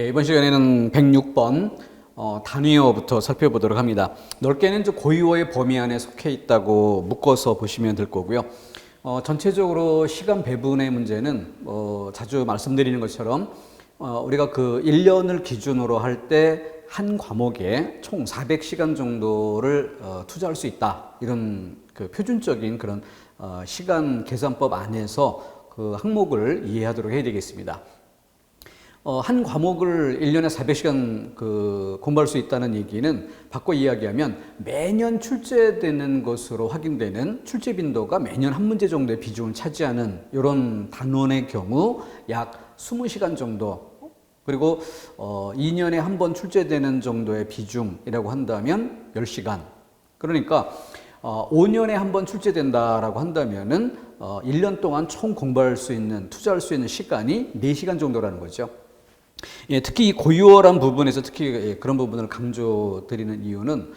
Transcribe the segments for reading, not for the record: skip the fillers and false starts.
이번 시간에는 106번 단위어부터 살펴보도록 합니다. 넓게는 고유어의 범위 안에 속해 있다고 묶어서 보시면 될 거고요. 전체적으로 시간 배분의 문제는 자주 말씀드리는 것처럼 우리가 그 1년을 기준으로 할 때 한 과목에 총 400시간 정도를 투자할 수 있다. 이런 그 표준적인 그런 시간 계산법 안에서 그 항목을 이해하도록 해야 되겠습니다. 한 과목을 1년에 400시간 공부할 수 있다는 얘기는 바꿔 이야기하면 매년 출제되는 것으로 확인되는 출제 빈도가 매년 한 문제 정도의 비중을 차지하는 이런 단원의 경우 약 20시간 정도, 그리고 2년에 한 번 출제되는 정도의 비중이라고 한다면 10시간. 그러니까 5년에 한 번 출제된다라고 한다면은 1년 동안 총 공부할 수 있는, 투자할 수 있는 시간이 4시간 정도라는 거죠. 특히 이 고유어란 부분에서 특히 그런 부분을 강조드리는 이유는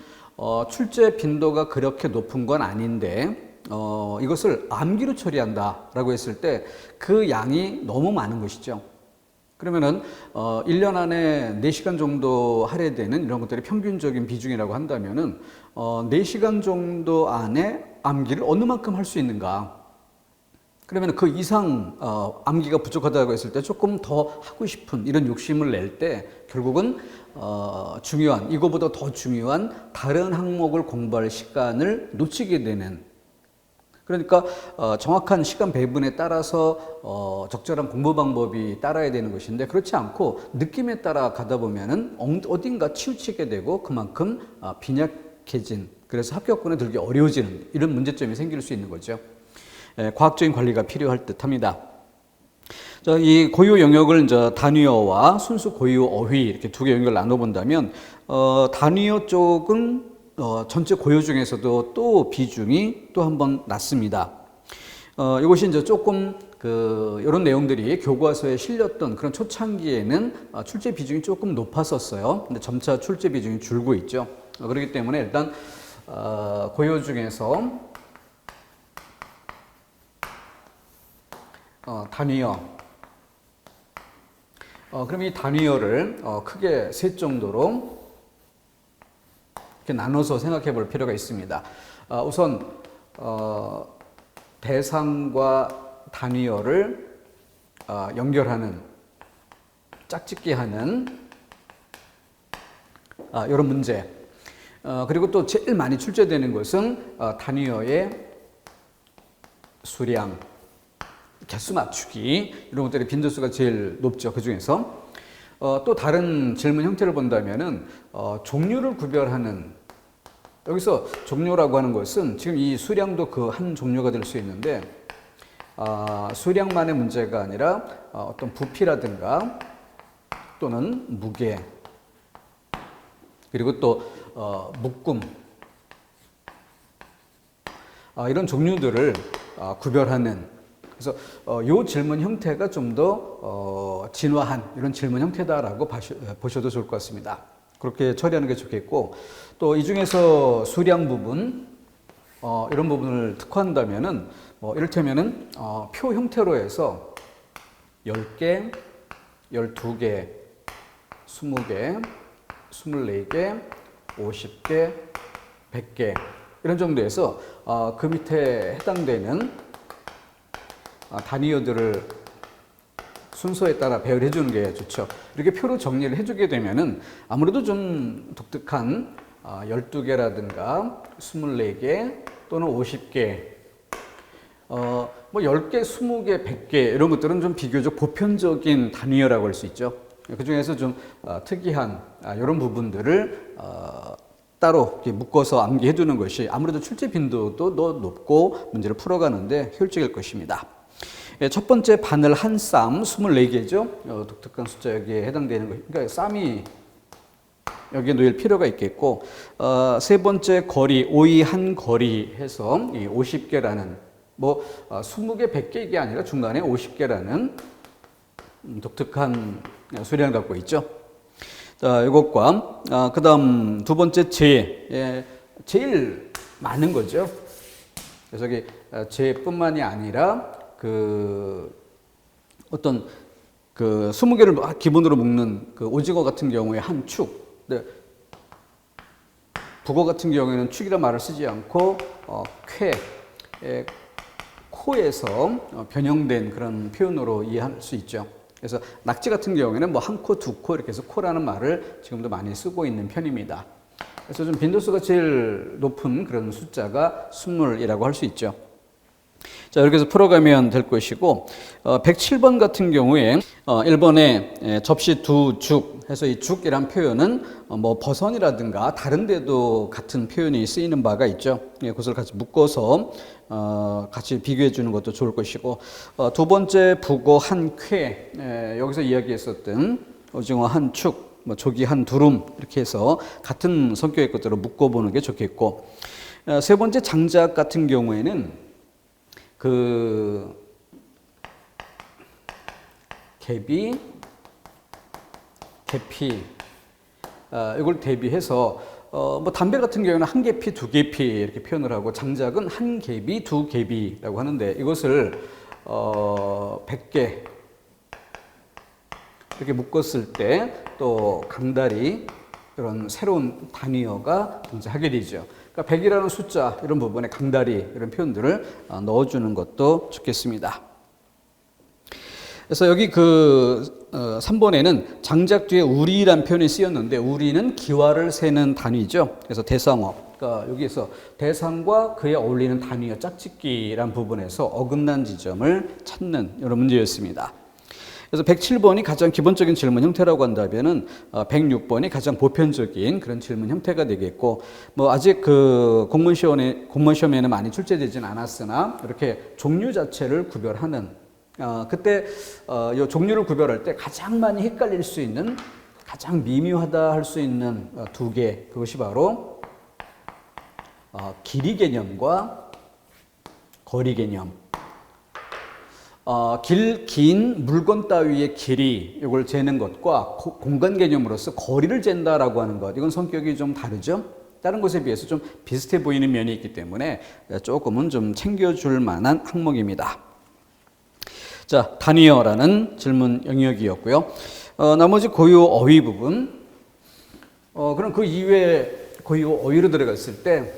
출제 빈도가 그렇게 높은 건 아닌데 이것을 암기로 처리한다라고 했을 때 그 양이 너무 많은 것이죠. 그러면은 1년 안에 4시간 정도 할애되는 이런 것들이 평균적인 비중이라고 한다면은 4시간 정도 안에 암기를 어느 만큼 할 수 있는가? 그러면 그 이상 암기가 부족하다고 했을 때 조금 더 하고 싶은 이런 욕심을 낼 때 결국은 중요한, 이거보다 더 중요한 다른 항목을 공부할 시간을 놓치게 되는, 그러니까 정확한 시간 배분에 따라서 적절한 공부 방법이 따라야 되는 것인데 그렇지 않고 느낌에 따라 가다 보면은 어딘가 치우치게 되고 그만큼 빈약해진, 그래서 합격권에 들기 어려워지는 이런 문제점이 생길 수 있는 거죠. 과학적인 관리가 필요할 듯합니다. 이 고유 영역을 이제 단위어와 순수 고유 어휘 이렇게 두 개 영역을 나눠본다면 단위어 쪽은 전체 고유 중에서도 또 비중이 또 한 번 낮습니다. 이것이 이제 조금 이런 내용들이 교과서에 실렸던 그런 초창기에는 출제 비중이 조금 높았었어요. 근데 점차 출제 비중이 줄고 있죠. 그렇기 때문에 일단 고유 중에서 단위어. 그럼 이 단위어를 크게 세 정도로 이렇게 나눠서 생각해 볼 필요가 있습니다. 우선 대상과 단위어를 연결하는, 짝짓기 하는 이런 문제. 그리고 또 제일 많이 출제되는 것은 단위어의 수량, 개수 맞추기, 이런 것들이 빈도수가 제일 높죠. 그 중에서 또 다른 질문 형태를 본다면은 종류를 구별하는, 여기서 종류라고 하는 것은 지금 이 수량도 그 한 종류가 될 수 있는데 수량만의 문제가 아니라 어떤 부피라든가 또는 무게, 그리고 또 묶음, 이런 종류들을 구별하는, 그래서 이 질문 형태가 좀 더 진화한 이런 질문 형태다라고 보셔도 좋을 것 같습니다. 그렇게 처리하는 게 좋겠고, 또 이 중에서 수량 부분, 이런 부분을 특화한다면은 이를테면은 표 형태로 해서 10개, 12개, 20개, 24개, 50개, 100개 이런 정도에서 그 밑에 해당되는 단위어들을 순서에 따라 배열해 주는 게 좋죠. 이렇게 표로 정리를 해주게 되면은 아무래도 좀 독특한 12개라든가 24개 또는 50개, 10개, 20개, 100개 이런 것들은 좀 비교적 보편적인 단위어라고 할 수 있죠. 그 중에서 좀 특이한 이런 부분들을 따로 묶어서 암기해 두는 것이 아무래도 출제 빈도도 더 높고 문제를 풀어가는데 효율적일 것입니다. 첫 번째 바늘 한 쌈 24개죠. 독특한 숫자 여기에 해당되는 거. 그러니까 쌈이 여기에 놓일 필요가 있겠고, 세 번째 거리, 오이 한 거리 해서 50개라는 20개, 100개 이게 아니라 중간에 50개라는 독특한 수량을 갖고 있죠. 자, 이것과 그다음 두 번째 제일 많은 거죠. 그래서 제뿐만이 아니라 어떤 그 20개를 기본으로 묶는 그 오징어 같은 경우에 한 축. 네. 북어 같은 경우에는 축이란 말을 쓰지 않고 쾌, 코에서 변형된 그런 표현으로 이해할 수 있죠. 그래서 낙지 같은 경우에는 뭐 한 코, 두 코 이렇게 해서 코라는 말을 지금도 많이 쓰고 있는 편입니다. 그래서 좀 빈도수가 제일 높은 그런 숫자가 20이라고 할 수 있죠. 자, 이렇게 해서 풀어가면 될 것이고, 107번 같은 경우에 1번에 접시 두 죽 해서 이 죽이란 표현은 뭐 버선이라든가 다른 데도 같은 표현이 쓰이는 바가 있죠. 그것을 같이 묶어서 같이 비교해 주는 것도 좋을 것이고, 두 번째 북어 한 쾌, 여기서 이야기했었던 오징어 한 축, 뭐 조기 한 두름 이렇게 해서 같은 성격의 것들을 묶어보는 게 좋겠고, 세 번째 장작 같은 경우에는 그 개비, 계피, 이걸 대비해서 뭐 담배 같은 경우는 한 계피, 두 계피 이렇게 표현을 하고 장작은 한 계비, 두 계비라고 하는데 이것을 100개 이렇게 묶었을 때 또 강다리 이런 새로운 단위어가 등장하게 되죠. 그러니까 100이라는 숫자 이런 부분에 강다리 이런 표현들을 넣어주는 것도 좋겠습니다. 그래서 여기 그 3번에는 장작 뒤에 우리란 표현이 쓰였는데 우리는 기와를 세는 단위죠. 그래서 대상어. 그러니까 여기에서 대상과 그에 어울리는 단위어 짝짓기란 부분에서 어긋난 지점을 찾는 이런 문제였습니다. 그래서 107번이 가장 기본적인 질문 형태라고 한다면은 106번이 가장 보편적인 그런 질문 형태가 되겠고, 뭐 아직 그 공무원 시험에는 많이 출제되지는 않았으나 이렇게 종류 자체를 구별하는 그때 이 종류를 구별할 때 가장 많이 헷갈릴 수 있는 가장 미묘하다 할 수 있는 두 개, 그것이 바로 길이 개념과 거리 개념. 긴 물건 따위의 길이 이걸 재는 것과 공간 개념으로서 거리를 잰다라고 하는 것, 이건 성격이 좀 다르죠. 다른 것에 비해서 좀 비슷해 보이는 면이 있기 때문에 조금은 좀 챙겨줄 만한 항목입니다. 자, 단위어라는 질문 영역이었고요. 나머지 고유 어휘 부분. 그럼 그 이외에 고유 어휘로 들어갔을 때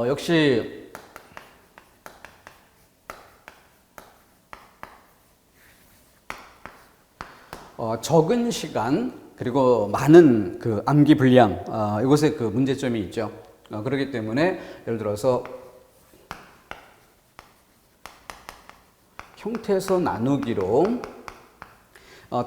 역시 적은 시간 그리고 많은 그 암기 분량 이것에 그 문제점이 있죠. 그렇기 때문에 예를 들어서 형태서 나누기로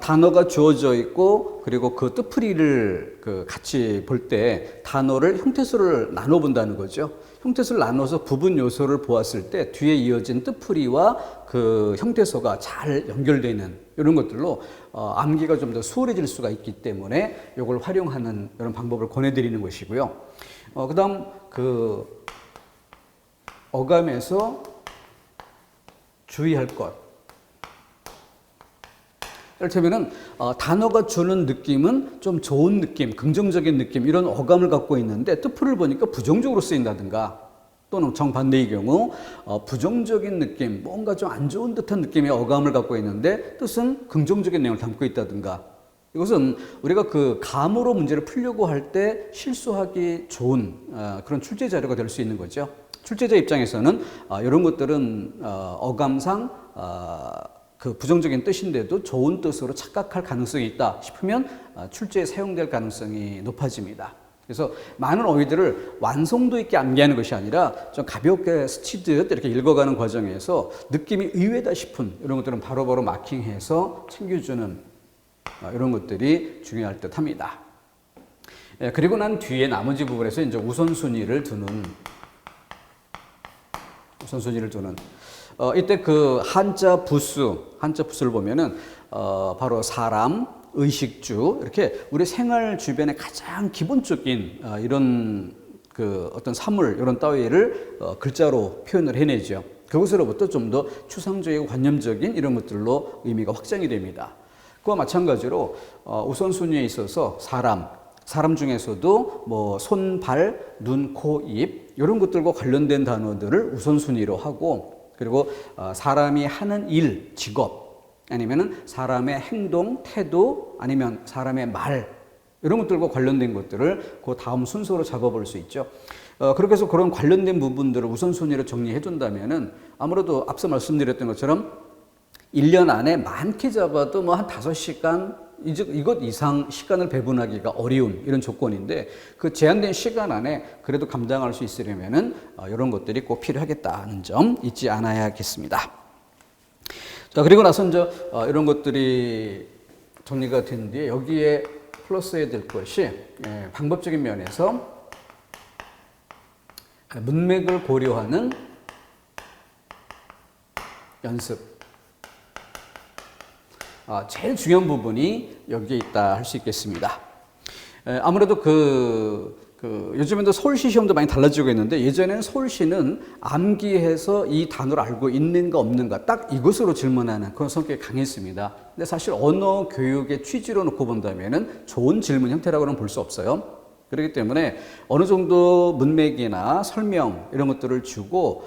단어가 주어져 있고 그리고 그 뜻풀이를 그 같이 볼 때 단어를 형태소를 나눠 본다는 거죠. 형태소를 나눠서 부분 요소를 보았을 때 뒤에 이어진 뜻풀이와 그 형태소가 잘 연결되는 이런 것들로 암기가 좀 더 수월해질 수가 있기 때문에 이걸 활용하는 이런 방법을 권해드리는 것이고요. 그다음 그 어감에서 주의할 것. 이를테면은 단어가 주는 느낌은 좀 좋은 느낌, 긍정적인 느낌 이런 어감을 갖고 있는데 뜻풀을 보니까 부정적으로 쓰인다든가 또는 정반대의 경우 부정적인 느낌, 뭔가 좀 안 좋은 듯한 느낌의 어감을 갖고 있는데 뜻은 긍정적인 내용을 담고 있다든가, 이것은 우리가 그 감으로 문제를 풀려고 할 때 실수하기 좋은 그런 출제 자료가 될 수 있는 거죠. 출제자 입장에서는 이런 것들은 어감상 그 부정적인 뜻인데도 좋은 뜻으로 착각할 가능성이 있다 싶으면 출제에 사용될 가능성이 높아집니다. 그래서 많은 어휘들을 완성도 있게 암기하는 것이 아니라 좀 가볍게 스치듯 이렇게 읽어가는 과정에서 느낌이 의외다 싶은 이런 것들은 바로바로 마킹해서 챙겨주는 이런 것들이 중요할 듯 합니다. 그리고 난 뒤에 나머지 부분에서 이제 우선순위를 두는 이때 그 한자 부수를 보면은 바로 사람, 의식주 이렇게 우리 생활 주변에 가장 기본적인 이런 그 어떤 사물 이런 따위를 글자로 표현을 해내죠. 그것으로부터 좀 더 추상적이고 관념적인 이런 것들로 의미가 확장이 됩니다. 그와 마찬가지로 우선순위에 있어서 사람 중에서도 뭐 손, 발, 눈, 코, 입 이런 것들과 관련된 단어들을 우선순위로 하고, 그리고 사람이 하는 일, 직업 아니면은 사람의 행동, 태도, 아니면 사람의 말, 이런 것들과 관련된 것들을 그 다음 순서로 잡아볼 수 있죠. 그렇게 해서 그런 관련된 부분들을 우선순위로 정리해 둔다면은 아무래도 앞서 말씀드렸던 것처럼 1년 안에 많게 잡아도 뭐 한 5시간, 이것 이상 시간을 배분하기가 어려운 이런 조건인데, 그 제한된 시간 안에 그래도 감당할 수 있으려면은 이런 것들이 꼭 필요하겠다는 점 잊지 않아야겠습니다. 자, 그리고 나서 이제 이런 것들이 정리가 된 뒤에 여기에 플러스해야 될 것이 방법적인 면에서 문맥을 고려하는 연습. 제일 중요한 부분이 여기에 있다 할 수 있겠습니다. 아무래도 요즘에도 서울시 시험도 많이 달라지고 있는데, 예전에는 서울시는 암기해서 이 단어를 알고 있는가 없는가 딱 이것으로 질문하는 그런 성격이 강했습니다. 근데 사실 언어 교육의 취지로 놓고 본다면은 좋은 질문 형태라고는 볼 수 없어요. 그렇기 때문에 어느 정도 문맥이나 설명 이런 것들을 주고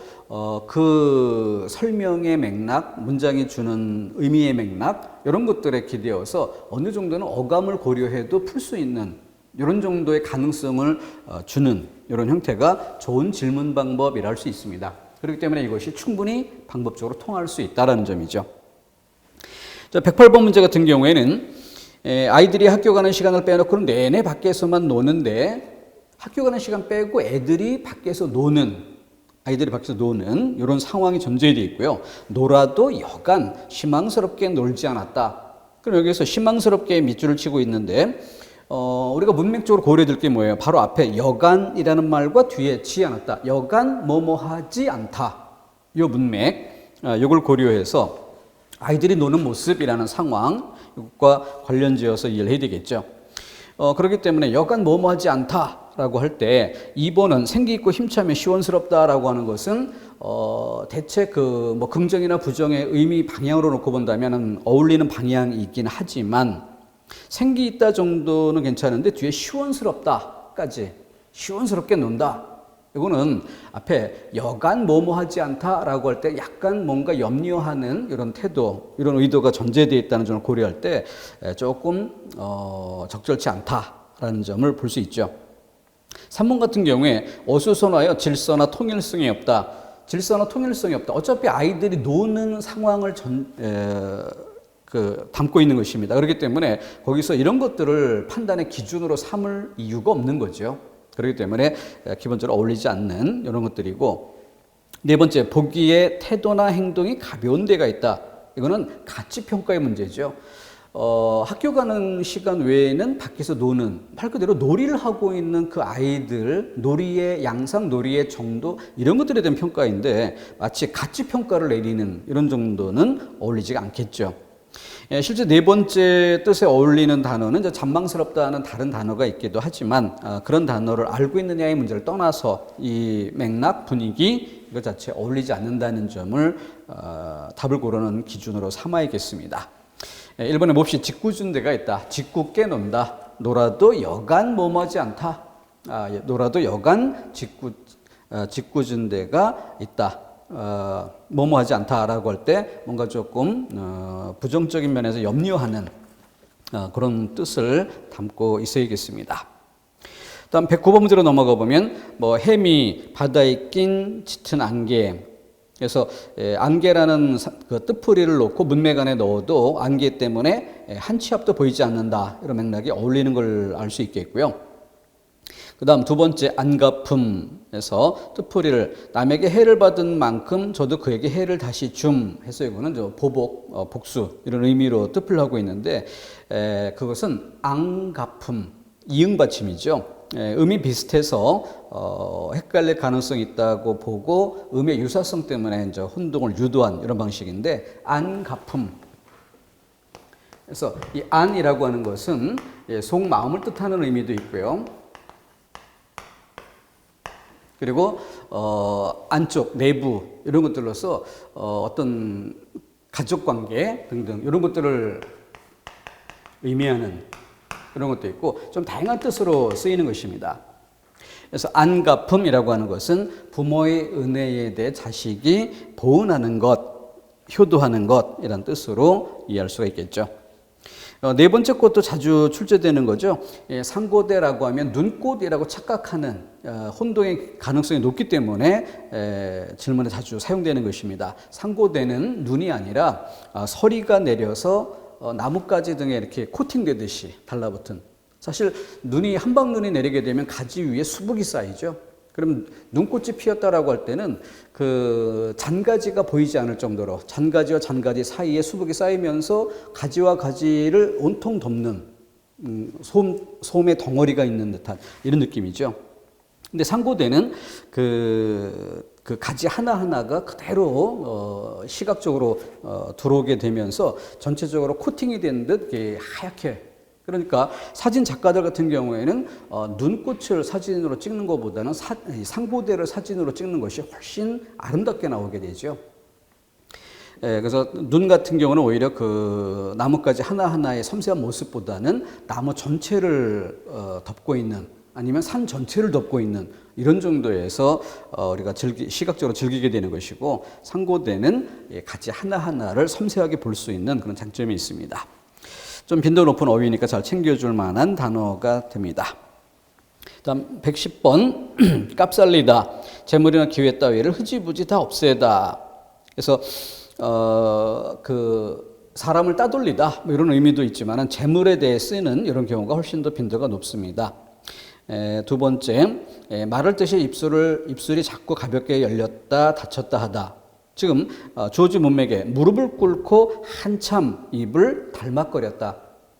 그 설명의 맥락, 문장이 주는 의미의 맥락 이런 것들에 기대어서 어느 정도는 어감을 고려해도 풀 수 있는 이런 정도의 가능성을 주는 이런 형태가 좋은 질문 방법이라 할 수 있습니다. 그렇기 때문에 이것이 충분히 방법적으로 통할 수 있다는 점이죠. 자, 108번 문제 같은 경우에는 아이들이 학교 가는 시간을 빼놓고 내내 밖에서만 노는데, 학교 가는 시간 빼고 아이들이 밖에서 노는 이런 상황이 전제되어 있고요. 놀아도 여간 희망스럽게 놀지 않았다. 그럼 여기서 희망스럽게 밑줄을 치고 있는데, 우리가 문맥적으로 고려될 게 뭐예요? 바로 앞에 여간이라는 말과 뒤에 지 않았다. 여간 뭐뭐 하지 않다. 이 문맥, 이걸 고려해서 아이들이 노는 모습이라는 상황, 이것과 관련지어서 이해를 해야 되겠죠. 그렇기 때문에 여간 뭐뭐 하지 않다라고 할 때 2번은 생기 있고 힘차며 시원스럽다라고 하는 것은 대체 뭐 긍정이나 부정의 의미 방향으로 놓고 본다면 어울리는 방향이 있긴 하지만, 생기 있다 정도는 괜찮은데 뒤에 시원스럽다까지, 시원스럽게 논다, 이거는 앞에 여간 뭐뭐 하지 않다라고 할 때 약간 뭔가 염려하는 이런 태도, 이런 의도가 전제되어 있다는 점을 고려할 때 조금 적절치 않다라는 점을 볼 수 있죠. 3번 같은 경우에 어수선하여 질서나 통일성이 없다. 질서나 통일성이 없다. 어차피 아이들이 노는 상황을 담고 있는 것입니다. 그렇기 때문에 거기서 이런 것들을 판단의 기준으로 삼을 이유가 없는 거죠. 그렇기 때문에 기본적으로 어울리지 않는 이런 것들이고, 네 번째, 보기에 태도나 행동이 가벼운 데가 있다. 이거는 가치평가의 문제죠. 학교 가는 시간 외에는 밖에서 노는, 말 그대로 놀이를 하고 있는 그 아이들, 놀이의 양상, 놀이의 정도, 이런 것들에 대한 평가인데 마치 가치평가를 내리는 이런 정도는 어울리지가 않겠죠. 실제 네 번째 뜻에 어울리는 단어는 이제 잔망스럽다는 다른 단어가 있기도 하지만, 그런 단어를 알고 있느냐의 문제를 떠나서 이 맥락, 분위기 이것 자체에 어울리지 않는다는 점을 답을 고르는 기준으로 삼아야겠습니다. 1번에 몹시 짓궂은 데가 있다. 짓궂게 논다. 놀아도 여간 뭐뭐하지 않다. 놀아도 여간 짓궂은 데가 있다. 뭐뭐하지 않다라고 할 때 뭔가 조금 부정적인 면에서 염려하는 그런 뜻을 담고 있어야겠습니다. 다음 109번 문제로 넘어가 보면 해미 바다에 낀 짙은 안개. 그래서 안개라는 그 뜻풀이를 놓고 문맥 안에 넣어도 안개 때문에 한 치 앞도 보이지 않는다. 이런 맥락이 어울리는 걸 알 수 있겠고요. 그 다음 두 번째, 안갚음에서 뜻풀이를 남에게 해를 받은 만큼 저도 그에게 해를 다시 줌 해서 이거는 보복, 복수 이런 의미로 뜻을 하고 있는데, 그것은 안갚음, 이응받침이죠. 음이 비슷해서 헷갈릴 가능성이 있다고 보고 음의 유사성 때문에 이제 혼동을 유도한 이런 방식인데, 안갚음. 그래서 이 안이라고 하는 것은 속마음을 뜻하는 의미도 있고요. 그리고 안쪽, 내부 이런 것들로서 어떤 가족관계 등등 이런 것들을 의미하는 그런 것도 있고, 좀 다양한 뜻으로 쓰이는 것입니다. 그래서 안갚음이라고 하는 것은 부모의 은혜에 대해 자식이 보은하는 것, 효도하는 것이라는 뜻으로 이해할 수가 있겠죠. 네 번째 것도 자주 출제되는 거죠. 상고대라고 하면 눈꽃이라고 착각하는 혼동의 가능성이 높기 때문에 질문에 자주 사용되는 것입니다. 상고대는 눈이 아니라 서리가 내려서 나뭇가지 등에 이렇게 코팅되듯이 달라붙은, 사실 눈이 한방눈이 내리게 되면 가지 위에 수북이 쌓이죠. 그럼 눈꽃이 피었다라고 할 때는 그 잔가지가 보이지 않을 정도로 잔가지와 잔가지 사이에 수북이 쌓이면서 가지와 가지를 온통 덮는 솜의 덩어리가 있는 듯한 이런 느낌이죠. 근데 상고대는 그 가지 하나하나가 그대로 시각적으로 들어오게 되면서 전체적으로 코팅이 된 듯 하얗게, 그러니까 사진 작가들 같은 경우에는 눈꽃을 사진으로 찍는 것보다는 상고대를 사진으로 찍는 것이 훨씬 아름답게 나오게 되죠. 그래서 눈 같은 경우는 오히려 그 나뭇가지 하나하나의 섬세한 모습보다는 나무 전체를 덮고 있는, 아니면 산 전체를 덮고 있는 이런 정도에서 우리가 시각적으로 즐기게 되는 것이고, 상고대는 가지 하나하나를 섬세하게 볼 수 있는 그런 장점이 있습니다. 좀 빈도 높은 어휘니까 잘 챙겨줄 만한 단어가 됩니다. 다음 110번 깝살리다. 재물이나 기회 따위를 흐지부지 다 없애다. 그래서 그 사람을 따돌리다 뭐 이런 의미도 있지만 재물에 대해 쓰는 이런 경우가 훨씬 더 빈도가 높습니다. 두 번째, 말할 듯이 입술이 작고 가볍게 열렸다 닫혔다 하다. 지금 주어지 문맥에 무릎을 꿇고 한참 입을 달막거렸다.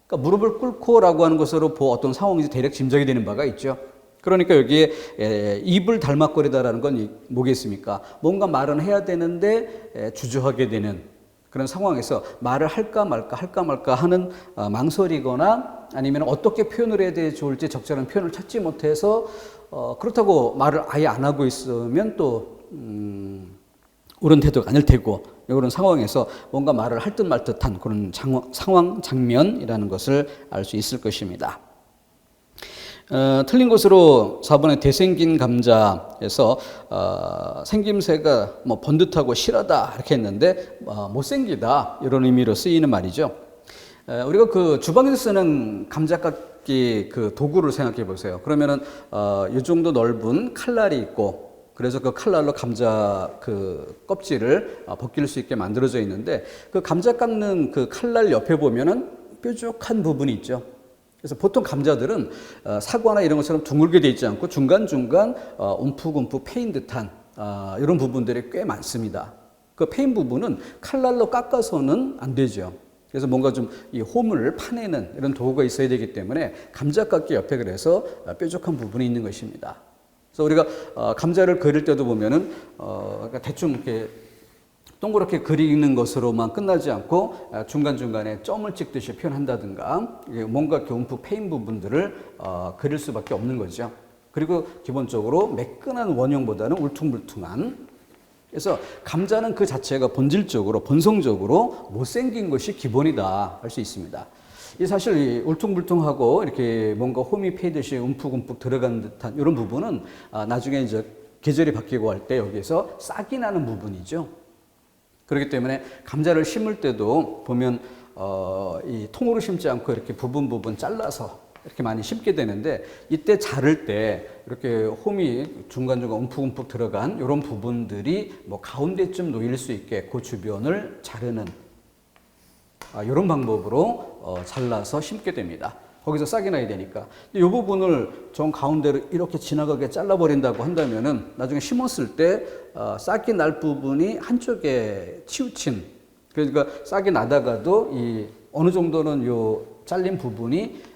그러니까 무릎을 꿇고라고 하는 것으로 어떤 상황인지 대략 짐작이 되는 바가 있죠. 그러니까 여기에 입을 달막거리다라는 건 뭐겠습니까? 뭔가 말은 해야 되는데 주저하게 되는 그런 상황에서 말을 할까 말까 하는 망설이거나 아니면 어떻게 표현을 해야 될지 좋을지 적절한 표현을 찾지 못해서 그렇다고 말을 아예 안 하고 있으면 또 옳은 태도가 아닐 테고, 이런 상황에서 뭔가 말을 할 듯 말 듯한 그런 상황, 장면이라는 것을 알 수 있을 것입니다. 틀린 것으로 4번에 대생긴 감자에서 생김새가 뭐 번듯하고 실하다 이렇게 했는데 못생기다 이런 의미로 쓰이는 말이죠. 우리가 그 주방에서 쓰는 감자깎기 그 도구를 생각해 보세요. 그러면은 이 정도 넓은 칼날이 있고, 그래서 그 칼날로 감자 그 껍질을 벗길 수 있게 만들어져 있는데, 그 감자 깎는 그 칼날 옆에 보면은 뾰족한 부분이 있죠. 그래서 보통 감자들은 사과나 이런 것처럼 둥글게 되어 있지 않고 중간중간 움푹움푹 패인 듯한 이런 부분들이 꽤 많습니다. 그 패인 부분은 칼날로 깎아서는 안 되죠. 그래서 뭔가 좀 이 홈을 파내는 이런 도구가 있어야 되기 때문에 감자 깎기 옆에 그래서 뾰족한 부분이 있는 것입니다. 그래서 우리가 감자를 그릴 때도 보면은 그러니까 대충 이렇게 동그랗게 그리는 것으로만 끝나지 않고 중간중간에 점을 찍듯이 표현한다든가 뭔가 이렇게 움푹 패인 부분들을 그릴 수밖에 없는 거죠. 그리고 기본적으로 매끈한 원형보다는 울퉁불퉁한, 그래서 감자는 그 자체가 본질적으로 본성적으로 못생긴 것이 기본이다 할 수 있습니다. 이 사실 이 울퉁불퉁하고 이렇게 뭔가 홈이 패듯이 움푹움푹 들어간 듯한 이런 부분은 나중에 이제 계절이 바뀌고 할 때 여기에서 싹이 나는 부분이죠. 그렇기 때문에 감자를 심을 때도 보면 이 통으로 심지 않고 이렇게 부분 잘라서 이렇게 많이 심게 되는데, 이때 자를 때 이렇게 홈이 중간중간 움푹움푹 들어간 이런 부분들이 뭐 가운데쯤 놓일 수 있게 그 주변을 자르는 이런 방법으로 잘라서 심게 됩니다. 거기서 싹이 나야 되니까. 이 부분을 정 가운데로 이렇게 지나가게 잘라버린다고 한다면은 나중에 심었을 때 싹이 날 부분이 한쪽에 치우친, 그러니까 싹이 나다가도 이 어느 정도는 요 잘린 부분이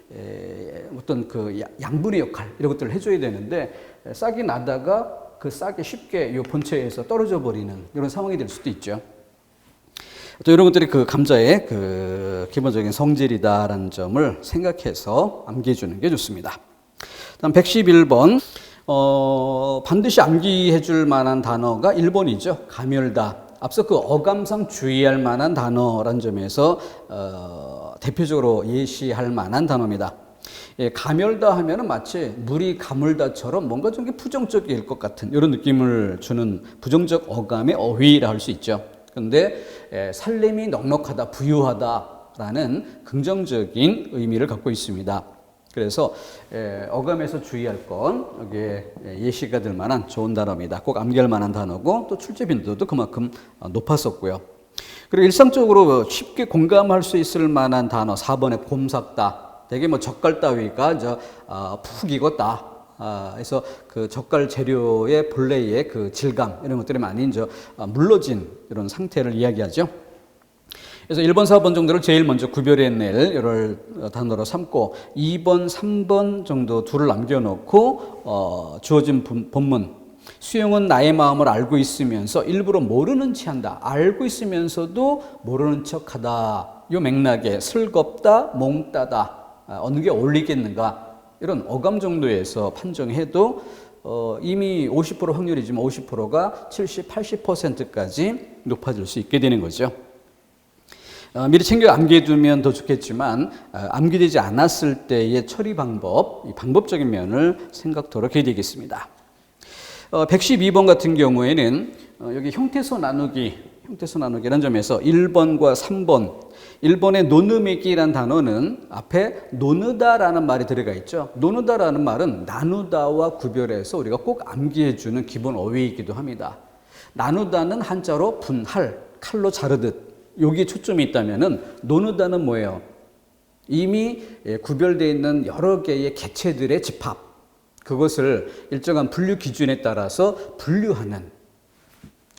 어떤 그 양분의 역할 이런 것들을 해줘야 되는데, 싹이 나다가 그 싹이 쉽게 요 본체에서 떨어져 버리는 이런 상황이 될 수도 있죠. 또 이런 것들이 그 감자의 그 기본적인 성질이다라는 점을 생각해서 암기해 주는 게 좋습니다. 다음 111번 반드시 암기해 줄 만한 단어가 1번이죠. 가멸다. 앞서 그 어감상 주의할 만한 단어라는 점에서 대표적으로 예시할 만한 단어입니다. 가멸다 하면은 마치 물이 가물다처럼 뭔가 좀 부정적일 것 같은 이런 느낌을 주는 부정적 어감의 어휘라 할 수 있죠. 그런데 살림이 넉넉하다, 부유하다라는 긍정적인 의미를 갖고 있습니다. 그래서 어감에서 주의할 건 여기에 예시가 될 만한 좋은 단어입니다. 꼭 암기할 만한 단어고 또 출제 빈도도 그만큼 높았었고요. 그리고 일상적으로 쉽게 공감할 수 있을 만한 단어 4번에 봄 삭다. 되게 뭐 젓갈 따위가 푹 익었다. 그래서 그 젓갈 재료의 본래의 그 질감 이런 것들이 많이 물러진 이런 상태를 이야기하죠. 그래서 1번, 4번 정도를 제일 먼저 구별해낼 이럴 단어로 삼고 2번, 3번 정도 둘을 남겨놓고 주어진 본문 수용은 나의 마음을 알고 있으면서 일부러 모르는 체한다. 알고 있으면서도 모르는 척하다. 이 맥락에 슬겁다, 몽따다. 어느 게 어울리겠는가. 이런 어감 정도에서 판정해도 이미 50% 확률이지만 50%가 70, 80%까지 높아질 수 있게 되는 거죠. 미리 챙겨 암기해두면 더 좋겠지만 암기되지 않았을 때의 처리 방법, 이 방법적인 면을 생각토록 해야 되겠습니다. 112번 같은 경우에는 여기 형태소 나누기라는 점에서 1번과 3번 1번의 노느매기라는 단어는 앞에 노느다라는 말이 들어가 있죠. 노느다라는 말은 나누다와 구별해서 우리가 꼭 암기해주는 기본 어휘이기도 합니다. 나누다는 한자로 분할, 칼로 자르듯 여기에 초점이 있다면은 노느다는 뭐예요? 이미 구별되어 있는 여러 개의 개체들의 집합, 그것을 일정한 분류 기준에 따라서 분류하는.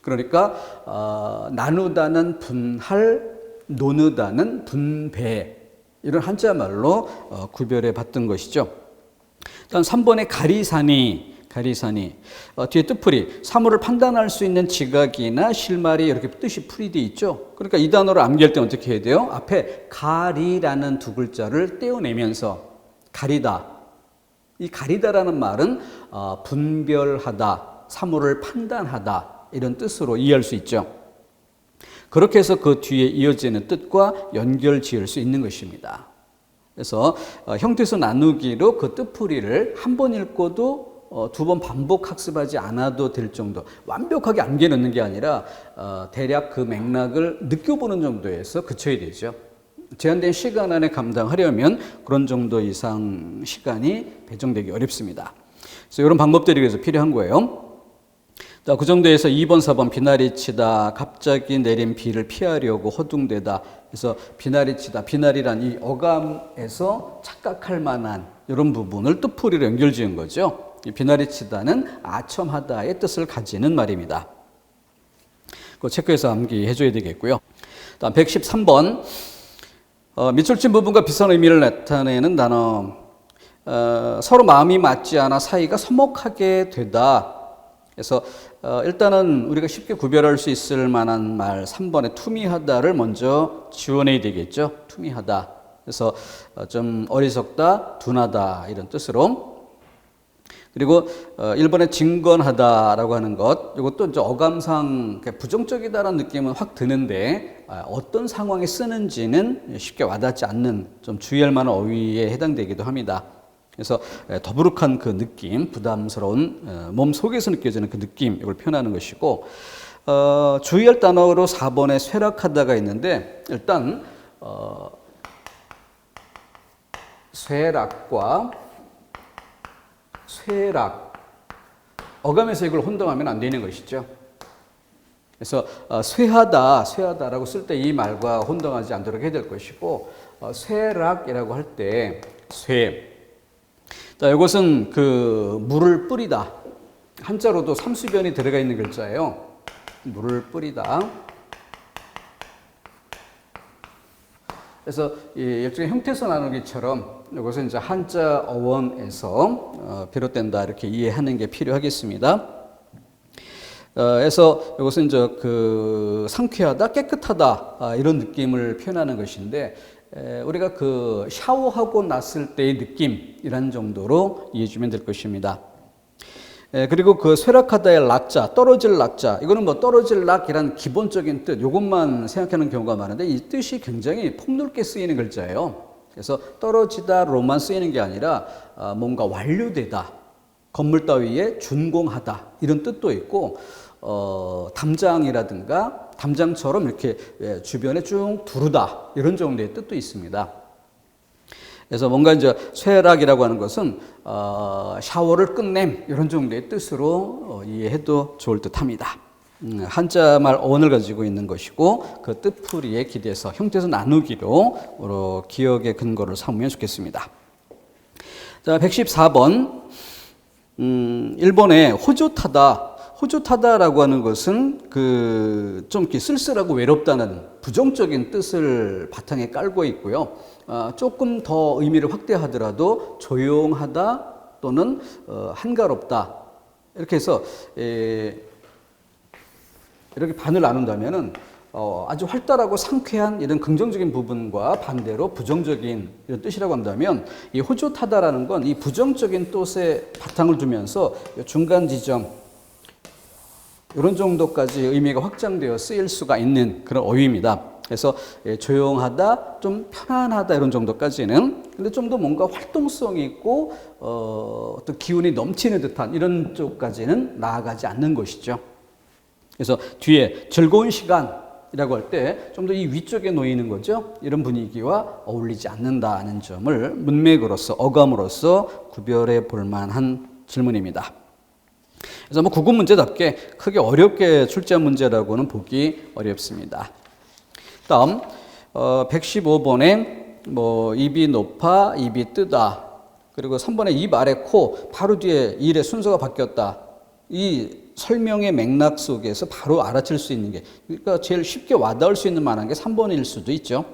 그러니까 나누다는 분할, 노느다는 분배, 이런 한자말로 구별해 봤던 것이죠. 다음 3번의 가리사니 뒤에 뜻풀이 사물을 판단할 수 있는 지각이나 실말이 이렇게 뜻이 풀이되어 있죠. 그러니까 이 단어를 암기할 때 어떻게 해야 돼요? 앞에 가리라는 두 글자를 떼어내면서 가리다. 이 가리다라는 말은 분별하다, 사물을 판단하다 이런 뜻으로 이해할 수 있죠. 그렇게 해서 그 뒤에 이어지는 뜻과 연결 지을 수 있는 것입니다. 그래서 형태소 나누기로 그 뜻풀이를 한 번 읽고도 두 번 반복 학습하지 않아도 될 정도, 완벽하게 암기해 놓는 게 아니라 대략 그 맥락을 느껴보는 정도에서 그쳐야 되죠. 제한된 시간 안에 감당하려면 그런 정도 이상 시간이 배정되기 어렵습니다. 그래서 이런 방법들이 그래서 필요한 거예요. 그 정도에서 2번, 4번 비나리 치다, 갑자기 내린 비를 피하려고 허둥대다. 그래서 비나리 치다, 비나리란 이 어감에서 착각할 만한 이런 부분을 뜻풀이로 연결 지은 거죠. 이 비나리 치다는 아첨하다의 뜻을 가지는 말입니다. 그거 체크해서 암기해 줘야 되겠고요. 다음 113번 밑줄친 부분과 비슷한 의미를 나타내는 단어. 서로 마음이 맞지 않아 사이가 서먹하게 되다. 그래서 일단은 우리가 쉽게 구별할 수 있을 만한 말 3번의 투미하다를 먼저 지원해야 되겠죠. 투미하다. 그래서 좀 어리석다, 둔하다 이런 뜻으로. 그리고 1번에 진건하다라고 하는 것, 이것도 이제 어감상 부정적이다라는 느낌은 확 드는데 어떤 상황에 쓰는지는 쉽게 와닿지 않는 좀 주의할 만한 어휘에 해당되기도 합니다. 그래서 더부룩한 그 느낌, 부담스러운 몸 속에서 느껴지는 그 느낌, 이걸 표현하는 것이고, 주의할 단어로 4번에 쇠락하다가 있는데 일단 쇠락과 쇠락, 어감에서 이걸 혼동하면 안 되는 것이죠. 그래서 쇠하다라고 쓸 때 이 말과 혼동하지 않도록 해야 될 것이고, 쇠락이라고 할 때 쇠. 자, 이것은 그 물을 뿌리다. 한자로도 삼수변이 들어가 있는 글자예요. 물을 뿌리다. 그래서 이 일종의 형태소 나누기처럼 이것은 이제 한자 어원에서 비롯된다 이렇게 이해하는 게 필요하겠습니다. 그래서 이것은 이제 그 상쾌하다, 깨끗하다 이런 느낌을 표현하는 것인데 우리가 그 샤워하고 났을 때의 느낌이라는 정도로 이해해 주면 될 것입니다. 그리고 그 쇠락하다의 락자, 떨어질 락자, 이거는 뭐 떨어질 락이란 기본적인 뜻, 이것만 생각하는 경우가 많은데 이 뜻이 굉장히 폭넓게 쓰이는 글자예요. 그래서 떨어지다로만 쓰이는 게 아니라 뭔가 완료되다, 건물 따위에 준공하다 이런 뜻도 있고 담장이라든가 담장처럼 이렇게 주변에 쭉 두르다 이런 정도의 뜻도 있습니다. 그래서 뭔가 이제 쇠락이라고 하는 것은 샤워를 끝냄 이런 정도의 뜻으로 이해해도 좋을 듯합니다. 한자말 어원을 가지고 있는 것이고 그 뜻풀이에 기대서 형태에서 나누기로 기억의 근거를 삼으면 좋겠습니다. 자, 114번 일본의 호조타다. 호조타다라고 하는 것은 좀 이렇게 쓸쓸하고 외롭다는 부정적인 뜻을 바탕에 깔고 있고요. 조금 더 의미를 확대하더라도 조용하다 또는 한가롭다 이렇게 해서 이렇게 반을 나눈다면은 아주 활달하고 상쾌한 이런 긍정적인 부분과 반대로 부정적인 이런 뜻이라고 한다면 이 호조타다라는 건 이 부정적인 뜻에 바탕을 두면서 중간 지점 이런 정도까지 의미가 확장되어 쓰일 수가 있는 그런 어휘입니다. 그래서 조용하다, 좀 편안하다 이런 정도까지는 근데 좀 더 뭔가 활동성이 있고 어떤 기운이 넘치는 듯한 이런 쪽까지는 나아가지 않는 것이죠. 그래서 뒤에 즐거운 시간이라고 할 때 좀 더 이 위쪽에 놓이는 거죠. 이런 분위기와 어울리지 않는다는 점을 문맥으로서 어감으로서 구별해 볼 만한 질문입니다. 그래서 뭐 구급 문제답게 크게 어렵게 출제한 문제라고는 보기 어렵습니다. 다음 115번에 뭐 입이 높아 입이 뜨다 그리고 3번에 입 아래 코 바로 뒤에 일의 순서가 바뀌었다. 이 설명의 맥락 속에서 바로 알아챌 수 있는 게 그러니까 제일 쉽게 와닿을 수 있는 만한 게 3번일 수도 있죠.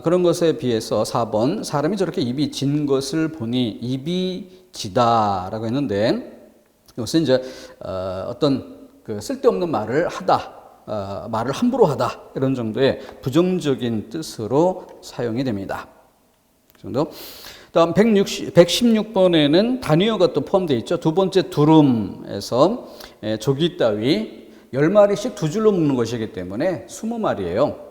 그런 것에 비해서 4번 사람이 저렇게 입이 진 것을 보니 입이 지다라고 했는데 이것은 이제 어떤 그 쓸데없는 말을 하다, 말을 함부로 하다 이런 정도의 부정적인 뜻으로 사용이 됩니다. 그 정도. 다음 116번에는 단위어가 또 포함되어 있죠. 두 번째 두름에서 조기 따위 10마리씩 두 줄로 묶는 것이기 때문에 20마리예요.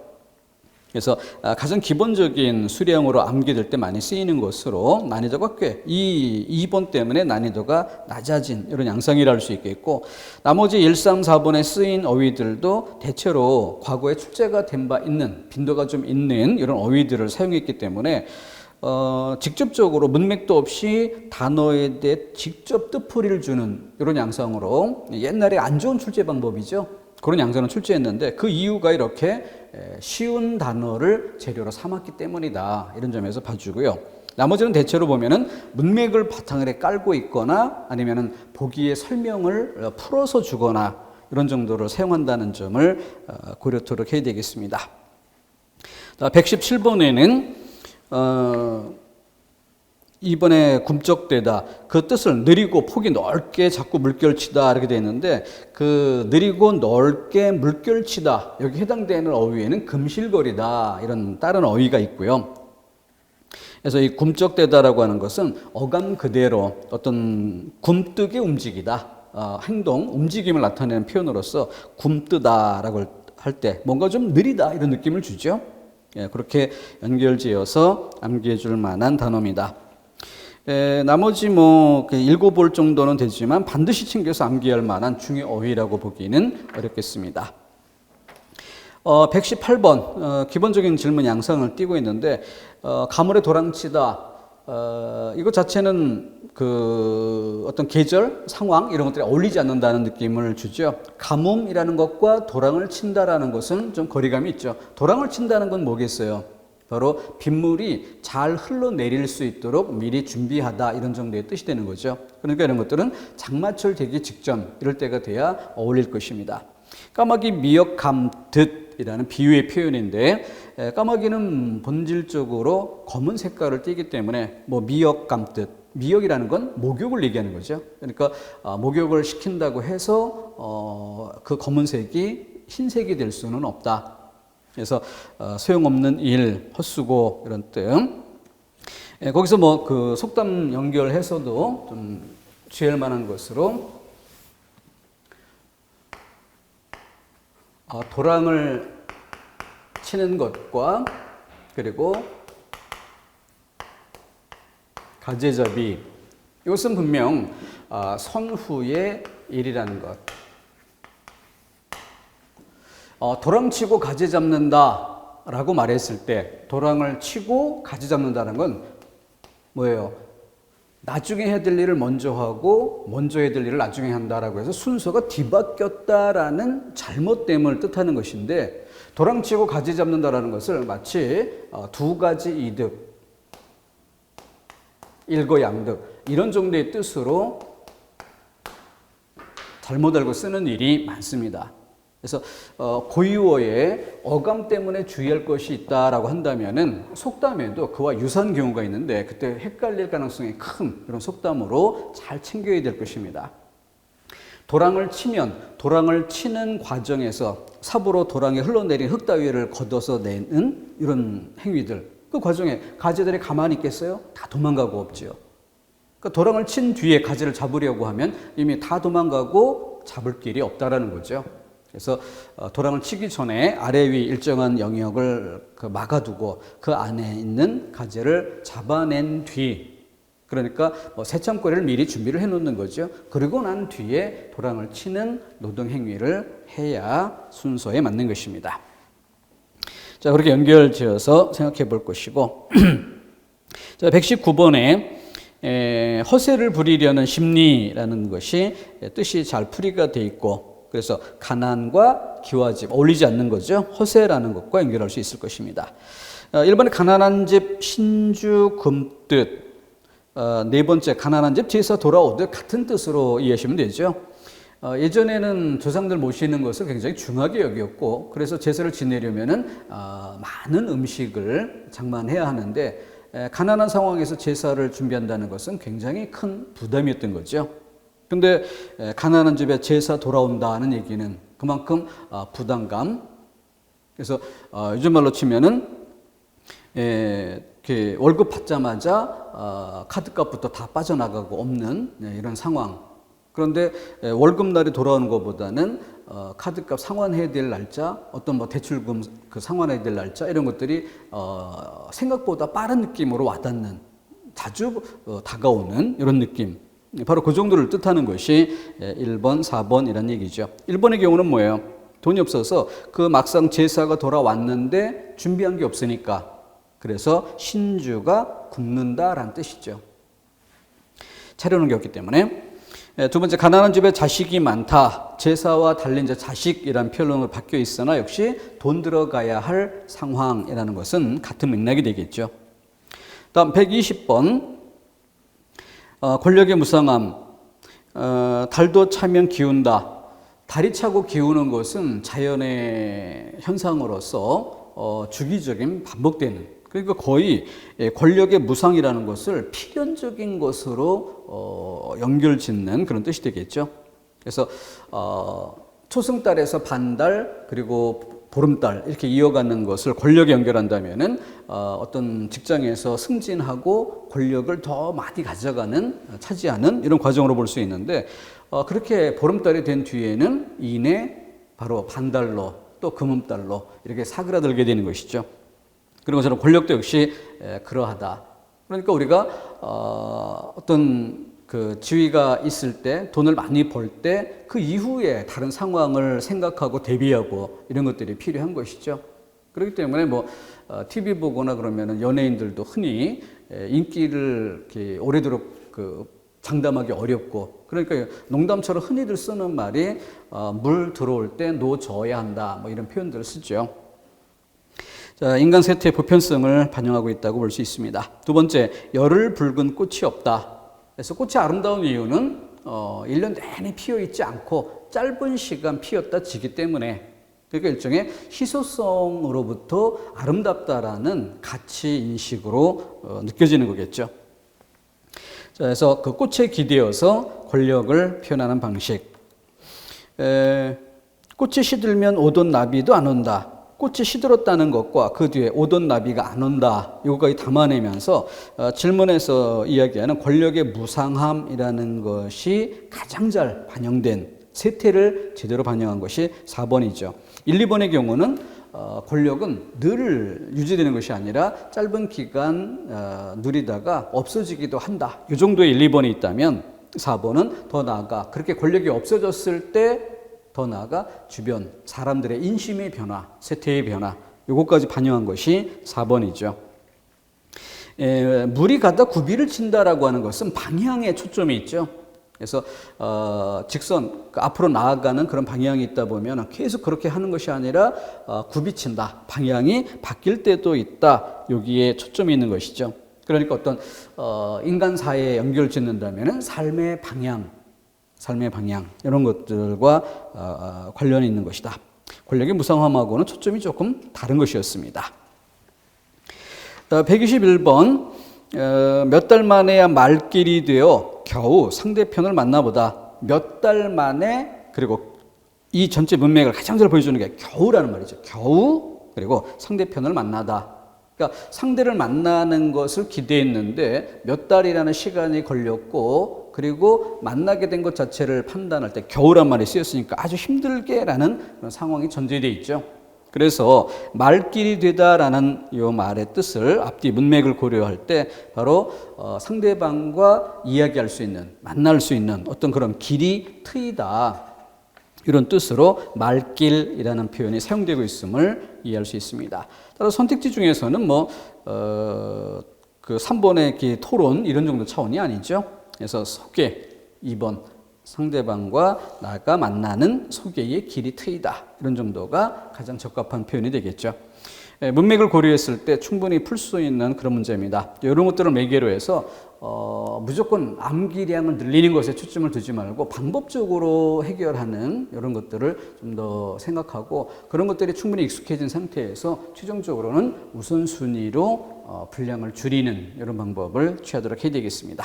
그래서 가장 기본적인 수량으로 암기될 때 많이 쓰이는 것으로 난이도가 꽤 이 2번 때문에 난이도가 낮아진 이런 양상이라 할 수 있겠고 나머지 1, 3, 4번에 쓰인 어휘들도 대체로 과거에 출제가 된 바 있는 빈도가 좀 있는 이런 어휘들을 사용했기 때문에 직접적으로 문맥도 없이 단어에 대해 직접 뜻풀이를 주는 이런 양상으로 옛날에 안 좋은 출제 방법이죠. 그런 양상을 출제했는데 그 이유가 이렇게 쉬운 단어를 재료로 삼았기 때문이다. 이런 점에서 봐주고요. 나머지는 대체로 보면은 문맥을 바탕에 깔고 있거나 아니면은 보기에 설명을 풀어서 주거나 이런 정도를 사용한다는 점을 고려토록 해야 되겠습니다. 117번에는 이번에 굼쩍대다 그 뜻을 느리고 폭이 넓게 자꾸 물결치다 이렇게 되어 있는데 그 느리고 넓게 물결치다 여기 해당되는 어휘에는 금실거리다 이런 다른 어휘가 있고요. 그래서 이 굼쩍대다라고 하는 것은 어감 그대로 어떤 굼뜨게 움직이다 행동 움직임을 나타내는 표현으로서 굼뜨다라고 할 때 뭔가 좀 느리다 이런 느낌을 주죠. 그렇게 연결지어서 암기해 줄 만한 단어입니다. 나머지 뭐 읽어볼 정도는 되지만 반드시 챙겨서 암기할 만한 중요 어휘라고 보기는 어렵겠습니다. 118번 기본적인 질문 양상을 띄고 있는데 가물에 도랑치다 이것 자체는 그 어떤 계절, 상황 이런 것들이 어울리지 않는다는 느낌을 주죠. 가뭄이라는 것과 도랑을 친다라는 것은 좀 거리감이 있죠. 도랑을 친다는 건 뭐겠어요? 바로 빗물이 잘 흘러내릴 수 있도록 미리 준비하다 이런 정도의 뜻이 되는 거죠. 그러니까 이런 것들은 장마철 되기 직전 이럴 때가 돼야 어울릴 것입니다. 까마귀 미역 감듯이라는 비유의 표현인데 까마귀는 본질적으로 검은 색깔을 띠기 때문에 뭐 미역 감듯 미역이라는 건 목욕을 얘기하는 거죠. 그러니까 목욕을 시킨다고 해서 그 검은색이 흰색이 될 수는 없다. 그래서 소용없는 일, 헛수고 이런 뜻. 거기서 뭐 그 속담 연결해서도 좀 취할 만한 것으로 도랑을 치는 것과 그리고 가재잡이 이것은 분명 선후의 일이라는 것. 도랑치고 가지 잡는다라고 말했을 때 도랑을 치고 가지 잡는다는 건 뭐예요? 나중에 해야 될 일을 먼저 하고 먼저 해야 될 일을 나중에 한다라고 해서 순서가 뒤바뀌었다라는 잘못됨을 뜻하는 것인데, 도랑치고 가지 잡는다라는 것을 마치 두 가지 이득, 일거양득 이런 정도의 뜻으로 잘못 알고 쓰는 일이 많습니다. 그래서 고유어의 어감 때문에 주의할 것이 있다라고 한다면은 속담에도 그와 유사한 경우가 있는데 그때 헷갈릴 가능성이 큰 그런 속담으로 잘 챙겨야 될 것입니다. 도랑을 치면 도랑을 치는 과정에서 삽으로 도랑에 흘러내린 흙 따위를 걷어서 내는 이런 행위들, 그 과정에 가지들이 가만히 있겠어요? 다 도망가고 없지요. 그러니까 도랑을 친 뒤에 가지를 잡으려고 하면 이미 다 도망가고 잡을 길이 없다라는 거죠. 그래서 도랑을 치기 전에 아래 위 일정한 영역을 막아두고 그 안에 있는 가지를 잡아낸 뒤, 그러니까 새참거리를 미리 준비를 해놓는 거죠. 그리고 난 뒤에 도랑을 치는 노동 행위를 해야 순서에 맞는 것입니다. 자, 그렇게 연결지어서 생각해 볼 것이고 자, 119번에 허세를 부리려는 심리라는 것이 뜻이 잘 풀이가 돼 있고, 그래서 가난과 기와집 어울리지 않는 거죠. 허세라는 것과 연결할 수 있을 것입니다. 1번에 가난한 집 신주 금뜻, 네 번째 가난한 집 제사 돌아오듯 같은 뜻으로 이해하시면 되죠. 예전에는 조상들 모시는 것을 굉장히 중하게 여겼고, 그래서 제사를 지내려면은 많은 음식을 장만해야 하는데, 가난한 상황에서 제사를 준비한다는 것은 굉장히 큰 부담이었던 거죠. 근데 가난한 집에 제사 돌아온다는 얘기는 그만큼 부담감, 그래서 요즘 말로 치면은 월급 받자마자 카드값부터 다 빠져나가고 없는 이런 상황. 그런데 월급날이 돌아오는 것보다는 카드값 상환해야 될 날짜, 어떤 대출금 그 상환해야 될 날짜, 이런 것들이 생각보다 빠른 느낌으로 와닿는, 자주 다가오는 이런 느낌. 바로 그 정도를 뜻하는 것이 1번, 4번이라는 얘기죠. 1번의 경우는 뭐예요? 돈이 없어서 그 막상 제사가 돌아왔는데 준비한 게 없으니까, 그래서 신주가 굶는다라는 뜻이죠. 차려놓은 게 없기 때문에. 두 번째, 가난한 집에 자식이 많다. 제사와 달린 자식이라는 표현으로 바뀌어 있으나 역시 돈 들어가야 할 상황이라는 것은 같은 맥락이 되겠죠. 다음 120번, 권력의 무상함. 달도 차면 기운다. 달이 차고 기우는 것은 자연의 현상으로서 주기적인 반복되는, 그러니까 거의 권력의 무상이라는 것을 필연적인 것으로 연결짓는 그런 뜻이 되겠죠. 그래서 초승달에서 반달 그리고 보름달 이렇게 이어가는 것을 권력에 연결한다면은 어떤 직장에서 승진하고 권력을 더 많이 가져가는, 차지하는 이런 과정으로 볼 수 있는데, 그렇게 보름달이 된 뒤에는 이내 바로 반달로 또 금음달로 이렇게 사그라들게 되는 것이죠. 그리고 저는 권력도 역시 그러하다. 그러니까 우리가 어떤 그 지위가 있을 때, 돈을 많이 벌 때 그 이후에 다른 상황을 생각하고 대비하고 이런 것들이 필요한 것이죠. 그렇기 때문에 TV 보거나 그러면은 연예인들도 흔히 인기를 이렇게 오래도록 장담하기 어렵고, 그러니까 농담처럼 흔히들 쓰는 말이 물 들어올 때 노 저어야 한다, 이런 표현들을 쓰죠. 자, 인간 세태의 보편성을 반영하고 있다고 볼 수 있습니다. 두 번째, 열을 붉은 꽃이 없다. 그래서 꽃이 아름다운 이유는 1년 내내 피어 있지 않고 짧은 시간 피었다 지기 때문에, 그러니까 일종의 희소성으로부터 아름답다라는 가치 인식으로 느껴지는 거겠죠. 자, 그래서 그 꽃에 기대어서 권력을 표현하는 방식. 꽃이 시들면 오던 나비도 안 온다. 꽃이 시들었다는 것과 그 뒤에 오던 나비가 안 온다, 이거까지 담아내면서 질문에서 이야기하는 권력의 무상함이라는 것이 가장 잘 반영된, 세태를 제대로 반영한 것이 4번이죠. 1, 2번의 경우는 권력은 늘 유지되는 것이 아니라 짧은 기간 누리다가 없어지기도 한다, 이 정도의 1, 2번이 있다면 4번은 더 나아가 그렇게 권력이 없어졌을 때 더 나아가 주변 사람들의 인심의 변화, 세태의 변화, 요것까지 반영한 것이 4번이죠. 물이 가다 구비를 친다라고 하는 것은 방향에 초점이 있죠. 그래서 직선 앞으로 나아가는 그런 방향이 있다 보면 계속 그렇게 하는 것이 아니라 굽이친다. 방향이 바뀔 때도 있다. 여기에 초점이 있는 것이죠. 그러니까 어떤 인간 사회에 연결 짓는다면은 삶의 방향 이런 것들과 관련이 있는 것이다. 권력의 무상함하고는 초점이 조금 다른 것이었습니다. 121번 몇 달 만에야 말길이 되어 겨우 상대편을 만나보다. 몇 달 만에, 그리고 이 전체 문맥을 가장 잘 보여주는 게 겨우라는 말이죠. 겨우 그리고 상대편을 만나다. 그러니까 상대를 만나는 것을 기대했는데 몇 달이라는 시간이 걸렸고, 그리고 만나게 된 것 자체를 판단할 때 겨우란 말이 쓰였으니까 아주 힘들게라는 그런 상황이 전제되어 있죠. 그래서 말길이 되다라는 이 말의 뜻을 앞뒤 문맥을 고려할 때 바로 상대방과 이야기할 수 있는, 만날 수 있는 어떤 그런 길이 트이다, 이런 뜻으로 말길이라는 표현이 사용되고 있음을 이해할 수 있습니다. 따라서 선택지 중에서는 그 3번의 토론 이런 정도 차원이 아니죠. 그래서 소개 2번 상대방과 나가 만나는 소개의 길이 트이다, 이런 정도가 가장 적합한 표현이 되겠죠. 문맥을 고려했을 때 충분히 풀 수 있는 그런 문제입니다. 이런 것들을 매개로 해서 무조건 암기량을 늘리는 것에 초점을 두지 말고 방법적으로 해결하는 이런 것들을 좀 더 생각하고, 그런 것들이 충분히 익숙해진 상태에서 최종적으로는 우선순위로 분량을 줄이는 이런 방법을 취하도록 해야 되겠습니다.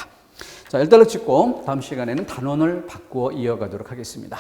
자, 일단은 찍고 다음 시간에는 단원을 바꾸어 이어가도록 하겠습니다.